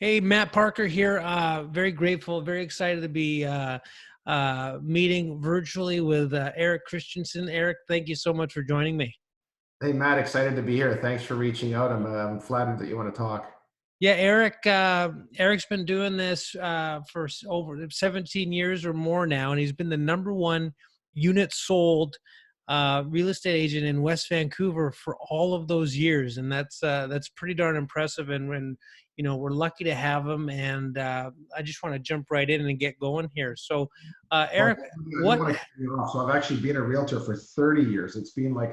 Hey, Matt Parker here. Very grateful, very excited to be meeting virtually with Eric Christiansen. Eric, thank you so much for joining me. Hey, Matt, excited to be here. Thanks for reaching out. I'm flattered that you want to talk. Yeah, Eric's been doing this for over 17 years or more now, and he's been the #1 unit sold real estate agent in West Vancouver for all of those years, and that's pretty darn impressive. And when we're lucky to have him, and I just want to jump right in and get going here. So, Well, Eric, I don't what? want to cut you off. So I've actually been a realtor for 30 years. It's been like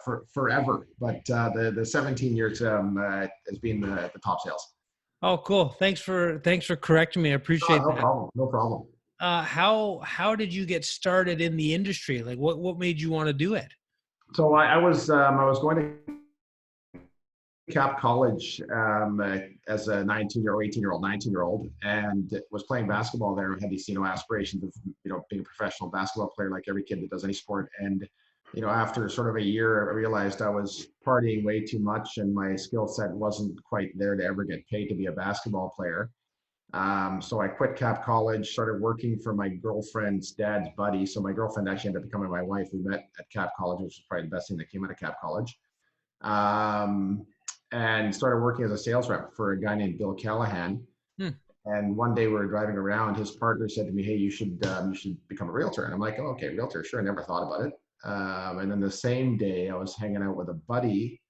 for forever, but the 17 years has been the top sales. Oh, cool. Thanks for correcting me. I Oh, appreciate no that. problem. No problem. How did you get started in the industry? Like, what made you want to do it? So I was going to Cap College as a 19-year-old, 18-year-old, 19-year-old, and was playing basketball there. I had these aspirations of being a professional basketball player like every kid that does any sport. And after sort of a year, I realized I was partying way too much, and my skill set wasn't quite there to ever get paid to be a basketball player. So I quit Cap College, started working for my girlfriend's dad's buddy. So my girlfriend actually ended up becoming my wife. We met at Cap College, which was probably the best thing that came out of Cap College. And started working as a sales rep for a guy named Bill Callahan. Hmm. And one day we were driving around, his partner said to me, "Hey, you should become a realtor." And I'm like, "Oh, okay, realtor, sure." I never thought about it. And then the same day I was hanging out with a buddy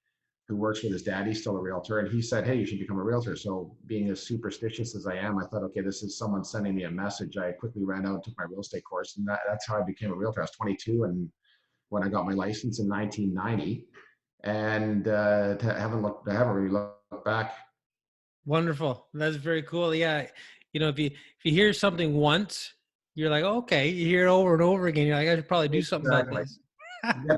who works with his dad. He's still a realtor. And he said, "Hey, you should become a realtor." So being as superstitious as I am, I thought, okay, this is someone sending me a message. I quickly ran out and took my real estate course. And that's how I became a realtor. I was 22 and when I got my license in 1990. And I haven't really looked back. Wonderful. That's very cool. Yeah, if you hear something once, you're like, oh, okay. You hear it over and over again. You're like, I should probably do something about Exactly. this.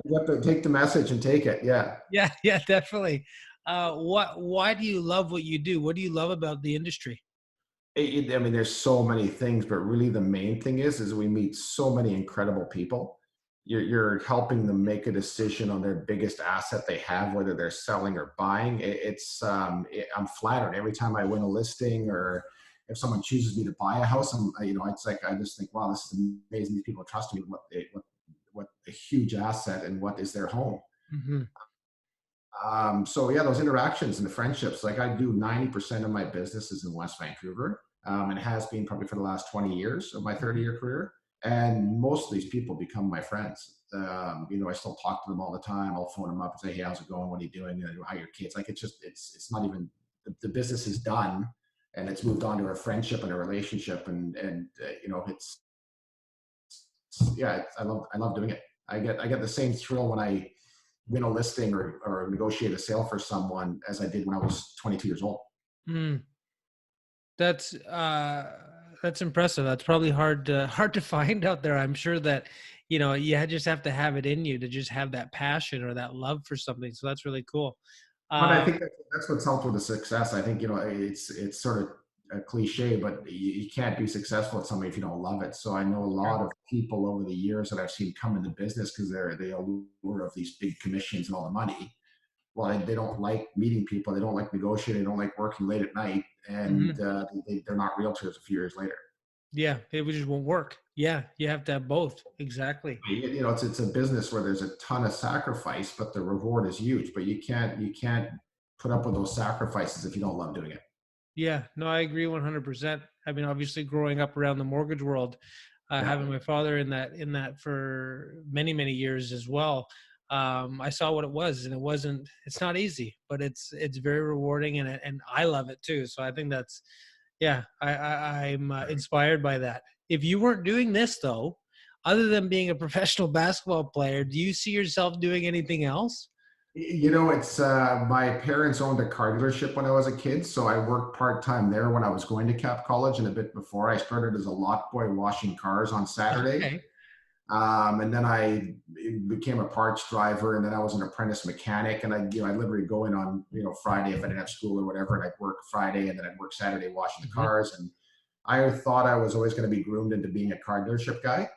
You have to take the message and take it. Yeah. Yeah, yeah, definitely. Why do you love what you do? What do you love about the industry? I mean, there's so many things, but really the main thing is we meet so many incredible people. You're helping them make a decision on their biggest asset they have, whether they're selling or buying. I'm flattered every time I win a listing, or if someone chooses me to buy a house. It's like I just think, wow, this is amazing. These people trust me with what a huge asset and what is their home. Hmm. So yeah, those interactions and the friendships, like I do 90% of my business is in West Vancouver, and it has been probably for the last 20 years of my 30-year career. And most of these people become my friends. I still talk to them all the time. I'll phone them up and say, "Hey, how's it going? What are you doing? How are your kids?" Like it's not even the business is done, and it's moved on to a friendship and a relationship, I love doing it. I get the same thrill when I win a listing or negotiate a sale for someone as I did when I was 22 years old. Mm, that's impressive. That's probably hard to find out there. I'm sure that you just have to have it in you to just have that passion or that love for something. So that's really cool. But I Uh, think that's what's helped with the success. I think, it's sort of a cliche, but you can't be successful at something if you don't love it. So I know a lot of people over the years that I've seen come into business because they allure of these big commissions and all the money. Well, they don't like meeting people. They don't like negotiating. They don't like working late at night. And mhm. they're not realtors a few years later. Yeah, it just won't work. Yeah, you have to have both. Exactly. It's a business where there's a ton of sacrifice, but the reward is huge. But you can't put up with those sacrifices if you don't love doing it. Yeah, no, I agree 100%. I mean, obviously growing up around the mortgage world, Yeah. having my father in that for many, many years as well. I saw what it was, and it's not easy, but it's very rewarding, and I love it too. So I think yeah, I'm inspired by that. If you weren't doing this though, other than being a professional basketball player, do you see yourself doing anything else? It's my parents owned a car dealership when I was a kid, so I worked part-time there when I was going to Cap College and a bit before. I started as a lot boy washing cars on Saturday. Okay. And then I became a parts driver, and then I was an apprentice mechanic. And I'd literally go in on, Friday if I didn't have school or whatever, and I'd work Friday and then I'd work Saturday washing the Hmm. cars. And I thought I was always going to be groomed into being a car dealership guy.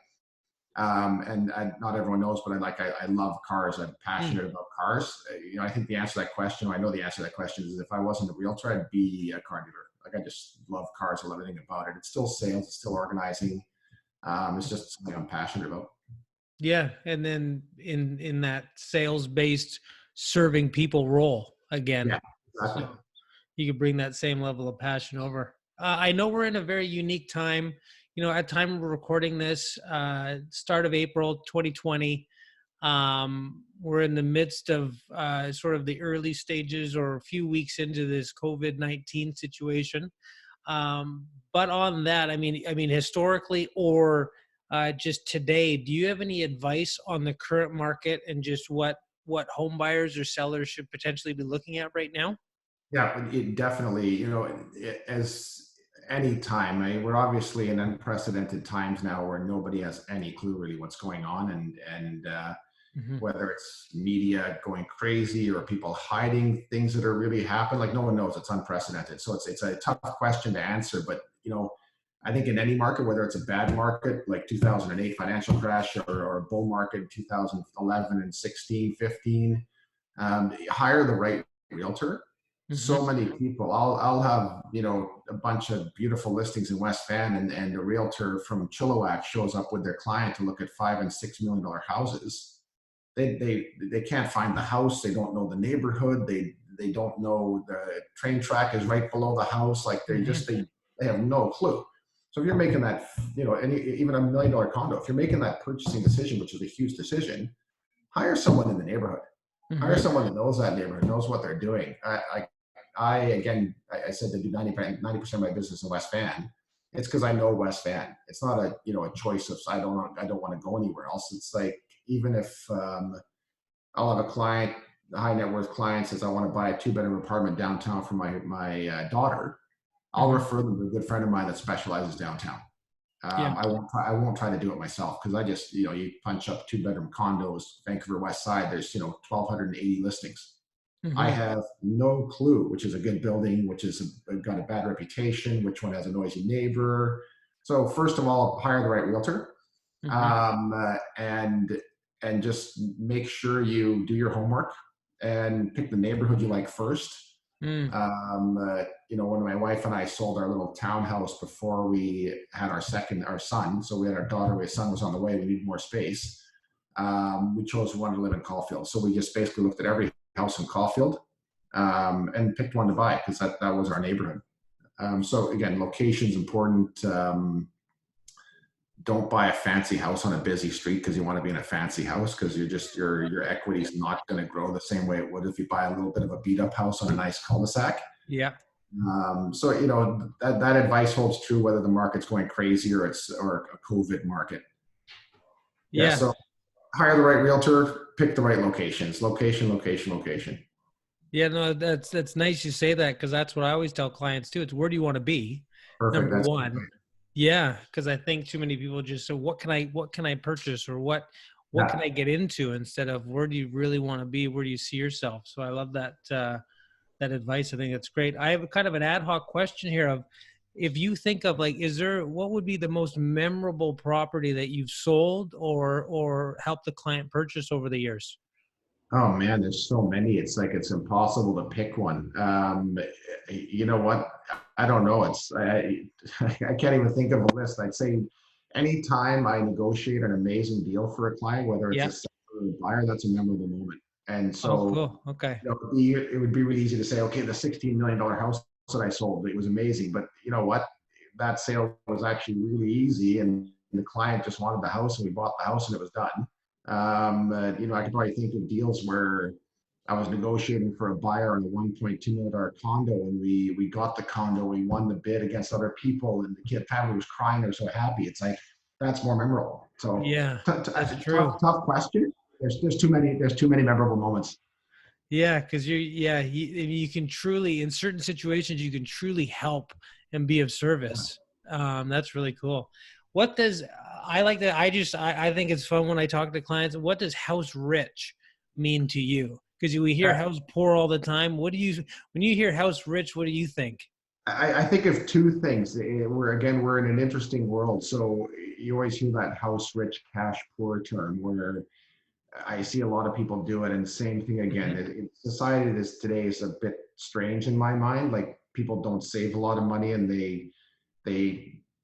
Not everyone knows, but I love cars. I'm passionate about cars. I think the answer to that question, I know the answer to that question is if I wasn't a realtor, I'd be a car dealer. Like I just love cars. I love everything about it. It's still sales. It's still organizing. It's just something I'm passionate about. Yeah, and then in that sales based serving people role again, Yeah, exactly. so you could bring that same level of passion over. I know we're in a very unique time. You know, at time we're recording this, start of April 2020. We're in the midst of sort of the early stages or a few weeks into this COVID-19 situation. But on that, I mean, historically or just today, do you have any advice on the current market and just what home buyers or sellers should potentially be looking at right now? Yeah, it definitely, as any time, we're obviously in unprecedented times now where nobody has any clue really what's going on, and Hmm. whether it's media going crazy or people hiding things that are really happening, like no one knows. It's unprecedented, so it's a tough question to answer. But I think in any market, whether it's a bad market like 2008 financial crash or a bull market in 2011 and 16, 15, hire the right realtor. Hmm. So many people, I'll have a bunch of beautiful listings in West Van, and a realtor from Chilliwack shows up with their client to look at $5 and $6 million houses. They can't find the house. They don't know the neighborhood. They don't know the train track is right below the house. Like Hmm. they have no clue. So if you're making that, even $1 million condo, if you're making that purchasing decision, which is a huge decision, hire someone in the neighborhood. Hire Hmm. someone that knows that neighborhood, knows what they're doing. I said to do 90% of my business in West Van. It's because I know West Van. It's not a choice of I don't want to go anywhere else. It's like, even if I'll have a client, a high net worth client says I want to buy a 2-bedroom apartment downtown for my daughter, I'll Hmm. refer them to a good friend of mine that specializes downtown. Yeah. I won't try to do it myself, because I just, you punch up 2-bedroom condos, Vancouver West Side, there's 1,280 listings. I Hmm. have no clue which is a good building, which is got a bad reputation, which one has a noisy neighbor. So first of all, hire the right realtor, Hmm. and just make sure you do your homework and pick the neighborhood you like first. Mm. When my wife and I sold our little townhouse before we had our son, so we had our daughter, our son was on the way, we needed more space. We chose we wanted to live in Caulfield, so we just basically looked at every house in Caulfield, and picked one to buy because that was our neighborhood. So again, location's important. Don't buy a fancy house on a busy street because you want to be in a fancy house, because your equity is not going to grow the same way it would if you buy a little bit of a beat up house on a nice cul-de-sac. Yeah. So that advice holds true whether the market's going crazy or a COVID market. Yeah. Yeah. So hire the right realtor, pick the right locations. Location, location, location. Yeah, no, that's nice you say that, because that's what I always tell clients too. It's where do you want to be? Perfect. Number That's one. Yeah, because I think too many people just say, what can I purchase, or what can yeah. I get into, instead of where do you really want to be? Where do you see yourself? So I love that advice. I think that's great. I have a kind of an ad hoc question here of, if you think of, like, what would be the most memorable property that you've sold or helped the client purchase over the years? Oh man, there's so many. It's like it's impossible to pick one. You know what? I don't know. I can't even think of a list. I'd say anytime I negotiate an amazing deal for a client, whether it's a Yeah. seller or a buyer, that's a memorable moment. And Oh, so, cool. Okay. it would be really easy to say, okay, the $16 million house that I sold, it was amazing. But you know what? That sale was actually really easy, and the client just wanted the house, and we bought the house, and it was done. I could probably think of deals where I was negotiating for a buyer on a $1.2 million condo, and we got the condo, we won the bid against other people, and the kid family was crying, they were so happy. It's like, that's more memorable. So Yeah, that's true. tough question. There's too many memorable moments. Yeah, because you can truly, in certain situations, you can truly help and be of service. That's really cool. What does I like that? I think it's fun when I talk to clients. What does house rich mean to you? Because we hear house poor all the time. When you hear house rich, what do you think? I think of two things. We're in an interesting world. So you always hear that house rich, cash poor term, where I see a lot of people do it. And same thing again. Hmm. Society today is a bit strange in my mind. Like people don't save a lot of money, and they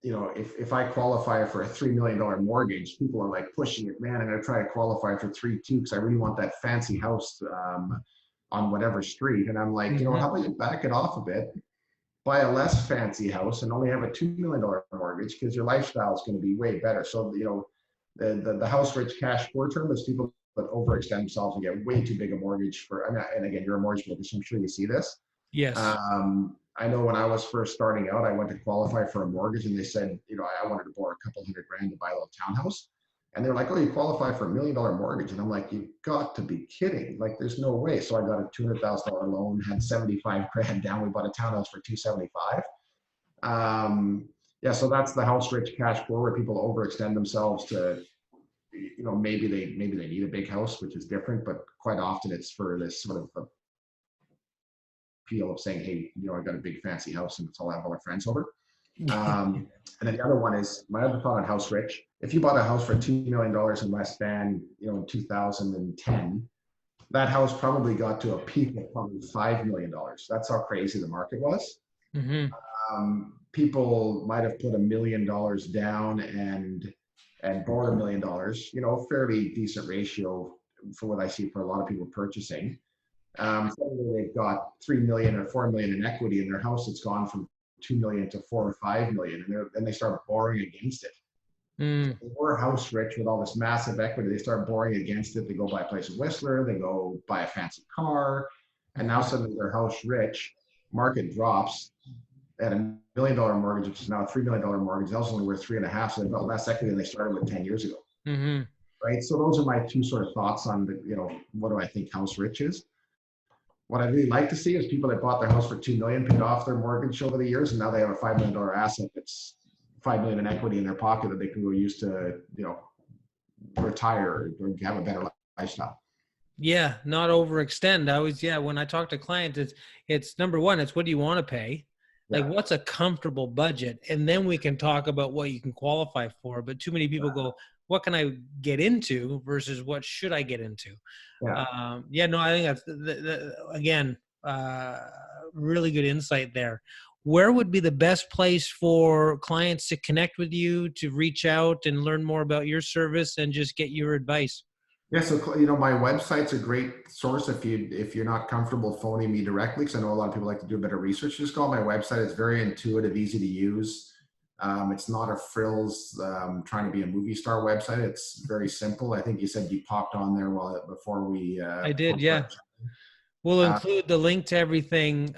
if I qualify for a $3 million mortgage, people are like pushing it, man, I'm going to try to qualify for 3.2 because I really want that fancy house on whatever street. And I'm like, how about you back it off a bit, buy a less fancy house and only have a $2 million mortgage, because your lifestyle is going to be way better. So, the house rich cash poor term is people that overextend themselves and get way too big a mortgage for, and again, you're a mortgage broker, so I'm sure you see this. Yes. I know when I was first starting out, I went to qualify for a mortgage, and they said, I wanted to borrow a couple $100,000 to buy a little townhouse. And they're like, oh, you qualify for $1 million mortgage. And I'm like, you've got to be kidding. Like, there's no way. So I got a $200,000 loan, had $75,000 down. We bought a townhouse for $275,000. So that's the house rich cash poor, where people overextend themselves to, maybe they need a big house, which is different, but quite often it's for this sort of appeal of saying, hey, I got a big fancy house and it's all I have all our friends over. And then the other one is my other thought on house rich. If you bought a house for $2 million in West Van, in 2010, that house probably got to a peak of probably $5 million. That's how crazy the market was. People might have put $1 million down and borrowed $1 million, fairly decent ratio for what I see for a lot of people purchasing. Suddenly they've got 3 million or 4 million in equity in their house. It's gone from 2 million to 4 or 5 million, and they start borrowing against it. So they were house rich with all this massive equity. They start borrowing against it. They go buy a place in Whistler. They go buy a fancy car, and now suddenly they're house rich. Market drops at $1 million mortgage, which is now a $3 million mortgage. That was only worth 3.5, so they've got less equity than they started with 10 years ago. Right. So those are my two sort of thoughts on what do I think house rich is. What I'd really like to see is people that bought their house for $2 million, paid off their mortgage over the years, and now they have a $5 million asset that's $5 million in equity in their pocket that they can go use to, retire or have a better lifestyle. Yeah, not overextend. When I talk to clients, it's number one, it's what do you want to pay? Like, what's a comfortable budget? And then we can talk about what you can qualify for. But too many people go, what can I get into versus what should I get into? I think that's, again, really good insight there. Where would be the best place for clients to connect with you, to reach out and learn more about your service and just get your advice? Yeah, so my website's a great source if you're not comfortable phoning me directly, because I know a lot of people like to do a bit of research. Just go on my website. It's very intuitive, easy to use. It's not a frills trying to be a movie star website. It's very simple. I think you said you popped on there before we. I did, yeah. We'll include the link to everything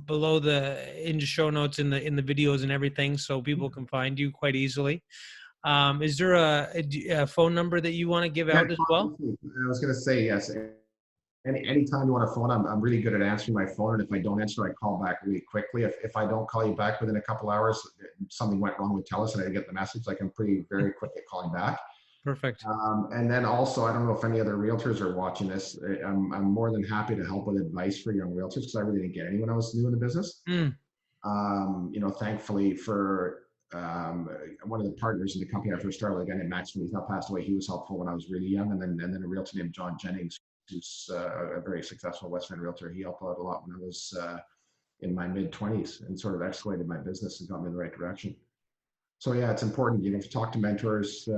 below in the show notes in the videos and everything, so people can find you quite easily. Is there a phone number that you want to give out as well? I was going to say yes. Anytime you want to phone, I'm really good at answering my phone, and if I don't answer, I call back really quickly. If I don't call you back within a couple hours, something went wrong with TELUS and I didn't get the message, like I'm very quick at calling back. Perfect. And then also, I don't know if any other realtors are watching this. I'm more than happy to help with advice for young realtors, because I really didn't get any when I was new in the business. Thankfully for one of the partners in the company I first started, a guy named Max, when he's not passed away, he was helpful when I was really young. And then a realtor named John Jennings, who's a very successful West Van realtor. He helped out a lot when I was in my mid-20s and sort of escalated my business and got me in the right direction. So yeah, it's important, to talk to mentors.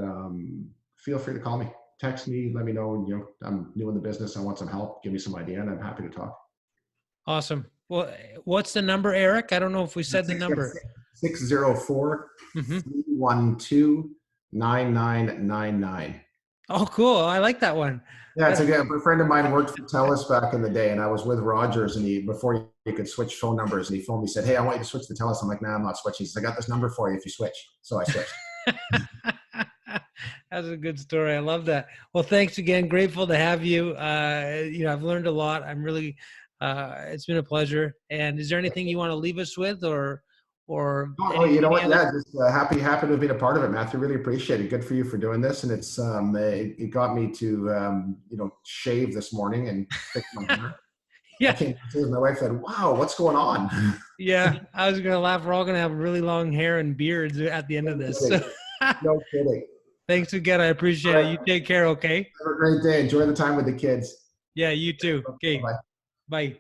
Feel free to call me, text me, let me know, I'm new in the business, I want some help, give me some idea, and I'm happy to talk. Awesome. Well, what's the number, Eric? I don't know if we said the number. 604-312-9999. Oh, cool. I like that one. Yeah, it's a friend of mine worked for TELUS back in the day, and I was with Rogers, and before you could switch phone numbers, and he phoned me, said, hey, I want you to switch to TELUS. I'm like, nah, I'm not switching. He said, I got this number for you if you switch. So I switched. That's a good story. I love that. Well, thanks again. Grateful to have you. I've learned a lot. I'm really, it's been a pleasure. And is there anything you want to leave us with or you know what? Yeah, just happy to have been a part of it, Matthew. Really appreciate it. Good for you for doing this, and it's it got me to shave this morning and fix my hair. Yeah, my wife said, "Wow, what's going on?" Yeah, I was gonna laugh. We're all gonna have really long hair and beards at the end of this. No kidding. Thanks again. I appreciate it. You take care. Okay. Have a great day. Enjoy the time with the kids. Yeah, you too. Okay. Bye. Bye.